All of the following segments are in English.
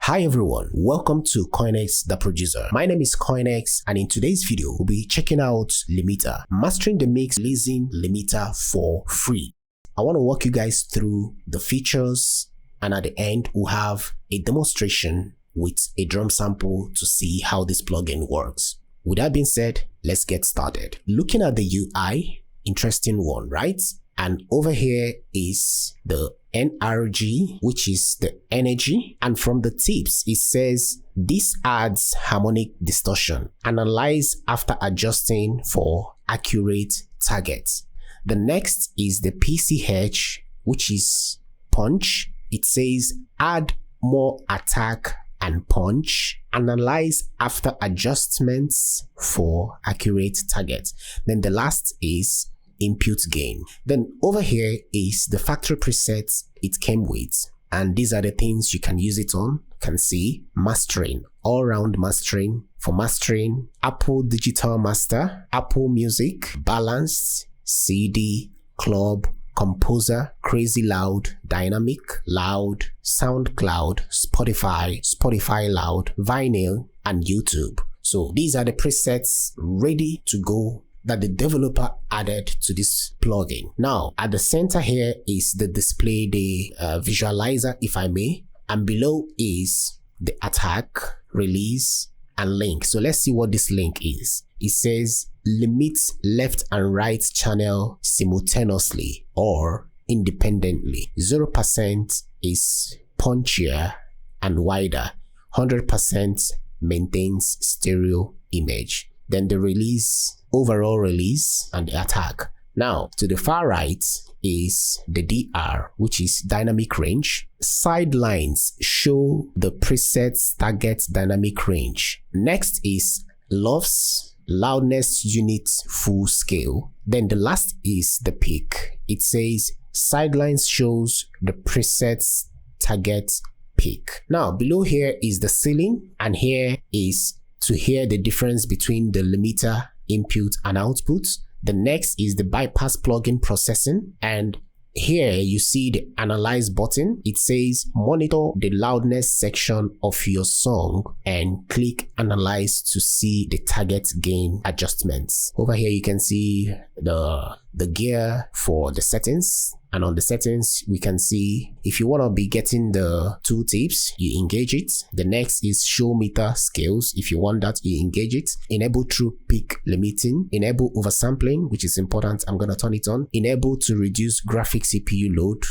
Hi everyone, welcome to CoinxDaProducer. My name is Coinex, and in today's video, we'll be checking out Limiter, mastering the mix using Limiter for free. I want to walk you guys through the features, and at the end, we'll have a demonstration with a drum sample to see how this plugin works. With that being said, let's get started. Looking at the UI, interesting one, right? And over here is the NRG, which is the energy. And from the tips, it says this adds harmonic distortion. Analyze after adjusting for accurate targets. The next is the PCH, which is punch. It says add more attack and punch. Analyze after adjustments for accurate targets. Then the last is input gain. Then over here is the factory presets it came with, and these are the things you can use it on. You can see mastering, all-round mastering. For mastering, Apple Digital Master, Apple Music, Balanced, CD, Club, Composer, Crazy Loud, Dynamic, Loud, SoundCloud, Spotify Loud, Vinyl, and YouTube. So these are the presets ready to go that the developer added to this plugin. Now, at the center here is the display, the visualizer, if I may, and below is the attack, release, and link. So let's see what this link is. It says limit left and right channel simultaneously or independently. 0% is punchier and wider. 100% maintains stereo image. Then the release, overall release, and the attack. Now, to the far right is the DR, which is dynamic range. Sidelines show the preset's target dynamic range. Next is LUFS, loudness unit full scale. Then the last is the peak. It says sidelines shows the preset's target peak. Now, below here is the ceiling, and here is to hear the difference between the limiter input and output. The next is the bypass plugin processing, and here you see the analyze button. It says monitor the loudness section of your song and click analyze to see the target gain adjustments. Over here you can see the gear for the settings, and on the settings we can see if you want to be getting the tooltips, you engage it. The next is show meter scales. If you want that, you engage it. Enable true peak limiting, enable oversampling, which is important. I'm going to turn it on. Enable to reduce graphic CPU load,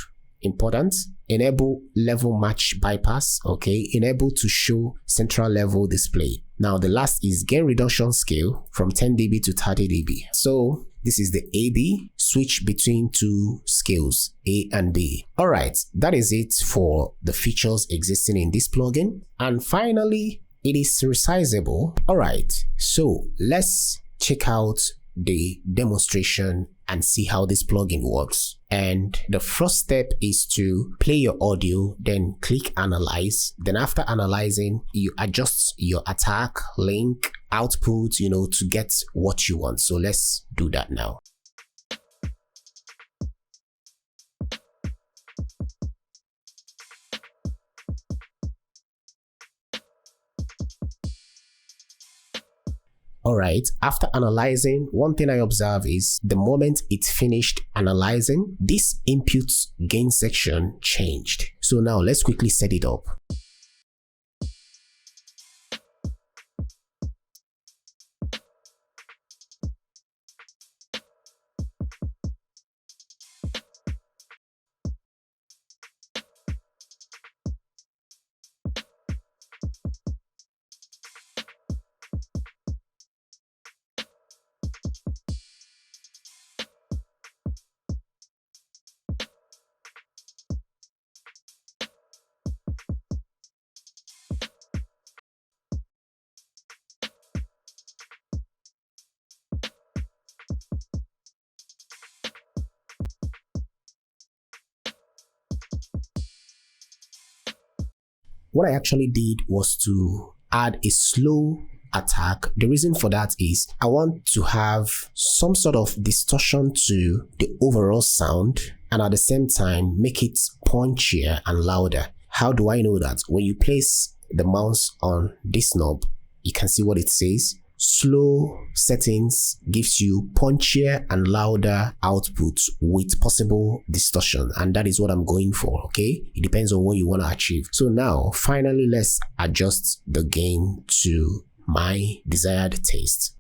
important. Enable level match bypass, okay. Enable to show central level display. Now the last is gain reduction scale from 10 dB to 30 dB. So this is the AB, switch between two scales, A and B. All right, that is it for the features existing in this plugin. And finally, it is resizable. All right, so let's check out the demonstration and see how this plugin works. And the first step is to play your audio, then click analyze. Then after analyzing, you adjust your attack, link, output, to get what you want. So let's do that now. Alright, after analyzing, one thing I observe is the moment it finished analyzing, this input gain section changed. So now let's quickly set it up. What I actually did was to add a slow attack. The reason for that is I want to have some sort of distortion to the overall sound and at the same time make it punchier and louder. How do I know that? When you place the mouse on this knob, you can see what it says. Slow settings gives you punchier and louder output with possible distortion, and that is what I'm going for. Okay, it depends on what you want to achieve. So now finally, let's adjust the gain to my desired taste.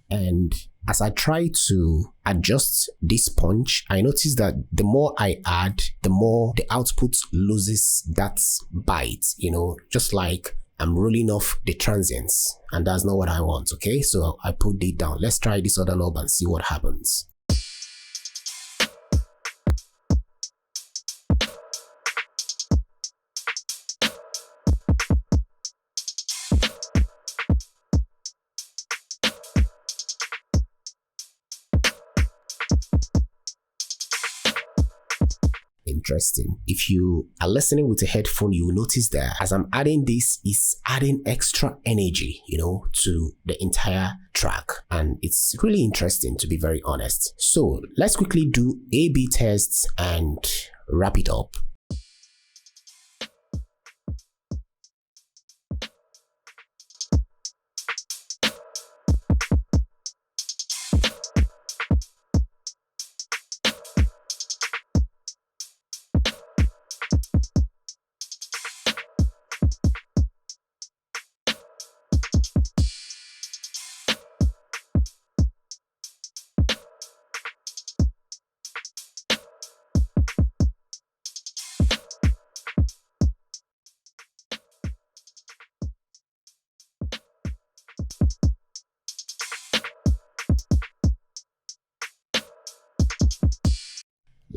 And as I try to adjust this punch, I notice that the more I add, the more the output loses that bite, just like I'm rolling off the transients, and that's not what I want. Okay, so I put it down. Let's try this other knob and see what happens. Interesting. If you are listening with a headphone, you will notice that as I'm adding this, it's adding extra energy, to the entire track, and it's really interesting, to be very honest. So let's quickly do A/B tests and wrap it up.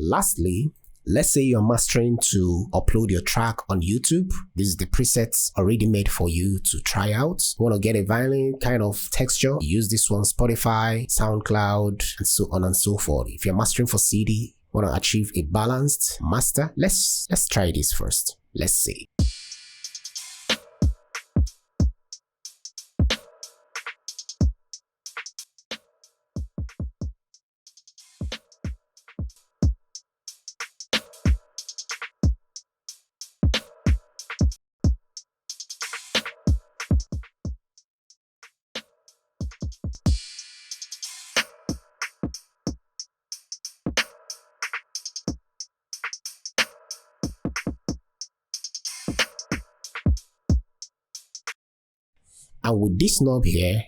Lastly, let's say you're mastering to upload your track on YouTube. This is the presets already made for you to try out. Want to get a violin kind of texture? Use this one, Spotify, SoundCloud, and so on and so forth. If you're mastering for CD, want to achieve a balanced master, let's try this first. Let's see. And with this knob here,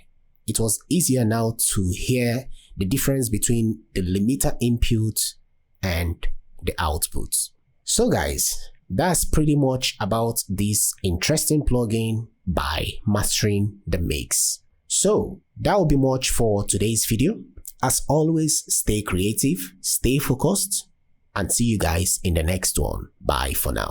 it was easier now to hear the difference between the limiter input and the output. So guys, that's pretty much about this interesting plugin by Mastering the Mix. So that will be much for today's video. As always, stay creative, stay focused, and see you guys in the next one. Bye for now.